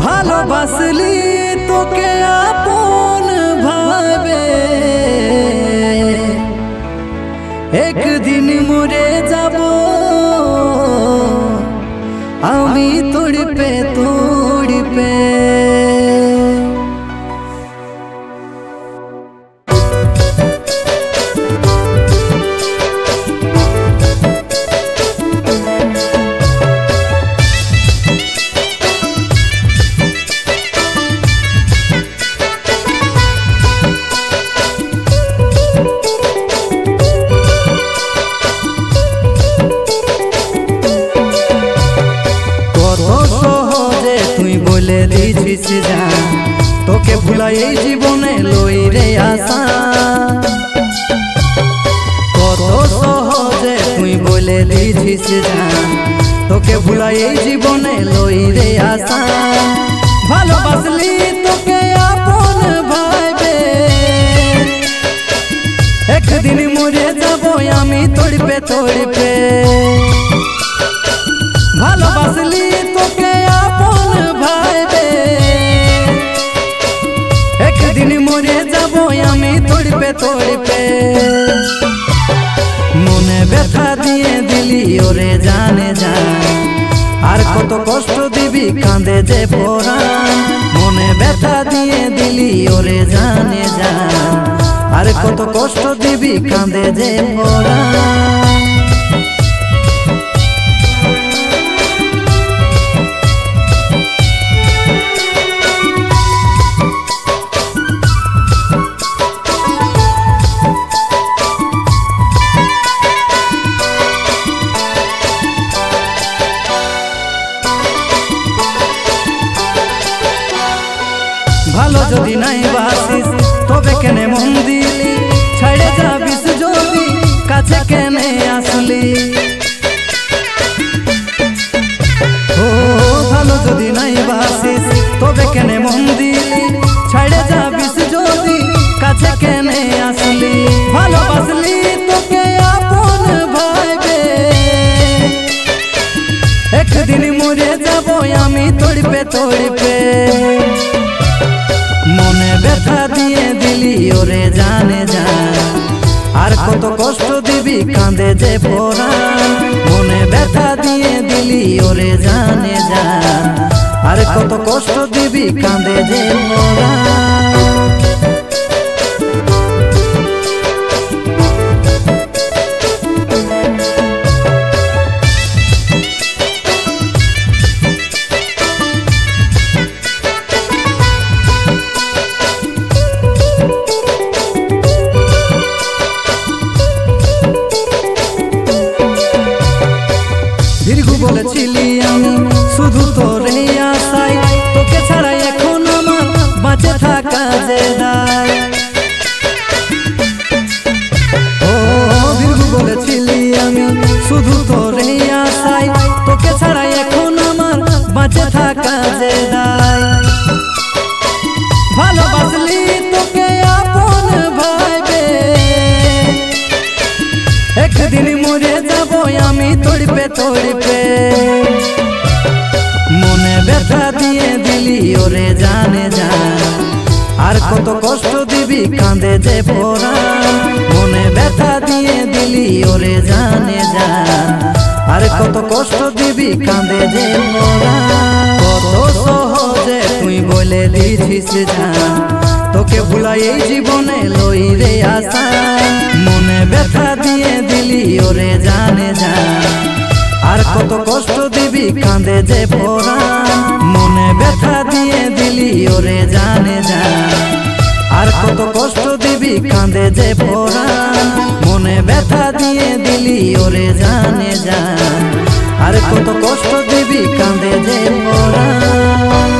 ভালোবাসলি তোকে আপন ভাবে একদিন মরে যাব আমি তড়পে তড়পে। বলে দিছিস জান তোকে ভুলাই এই জীবনে লই রে আশা, কত সহজে তুই বলে দিছিস জান তোকে ভুলাই এই জীবনে লই রে আশা। ভালোবাসলি তোকে আপন ভাবে একদিন মরে যাব আমি তড়পে তড়পে। ভালোবাসলি তোকে আপন ভাবে একদিন মরে যাব আমি তড়পে তড়পে। মনে ব্যথা দিয়ে দিলি ওরে জানে জান আর কত কষ্ট দিবি কাঁদে যে পরাণ। মনে ব্যথা দিয়ে দিলি ওরে জানে জান আর কত কষ্ট দিবি কাঁদে যে পরাণ। ভালো যদি নাই বাসিস তবে কেনে মন দিলি, ছাড়ে যাবিস যদি কাছে কেনে আসলি। ও ভালো যদি নাই বাসিস তবে কেনে মন দিলি, ছাড়ে যাবিস যদি কাছে কেনে আসলি। ভালোবাসলি তোকে আপন ভাবে একদিন মরে যাব আমি তড়পে তড়পে। মনে ব্যথা দিয়ে দিলি ওরে জানে জান আর কত কষ্ট দিবি কাঁদে যে পরাণ। মনে ব্যথা দিয়ে দিলি ওরে জানে জান আর কত কষ্ট দিবি কাঁদে যে পরাণ। বলেছিলি আমি শুধু তোরে আশাই, তোকে ছাড়া এখন আমার বাঁচে থাকা যে দায়। ও বিরু বলেছিলি আমি শুধু তোরে আশাই, তোকে ছাড়া এখন আমার বাঁচে থাকা যে দায়। ভালোবাসলি তোকে আপন ভাবে একদিন মরে যাব আমি তড়পে তড়পে। মনে ব্যথা দিয়ে দিলি ওরে জানে জান আর কত কষ্ট দিবি কাঁদে যে পরাণ। মনে ব্যথা দিয়ে দিলি ওরে জানে জান আর কত কষ্ট দিবি কাঁদে যে পরাণ। কত সহজে তুই বলে দিছিস জান তোকে ভুলাই এই জীবনে লই রে আশা। মনে ব্যথা দিয়ে দিলি ওরে জানে জান আর কত কষ্ট দিবি কাঁদে যে পরাণ। মনে ব্যথা দিয়ে দিলি ওরে জানে জান আর কত কষ্ট দিবি কাঁদে যে পরাণ। মনে ব্যথা দিয়ে দিলি ওরে জানে জান আর কত কষ্ট দিবি কাঁদে যে পরাণ।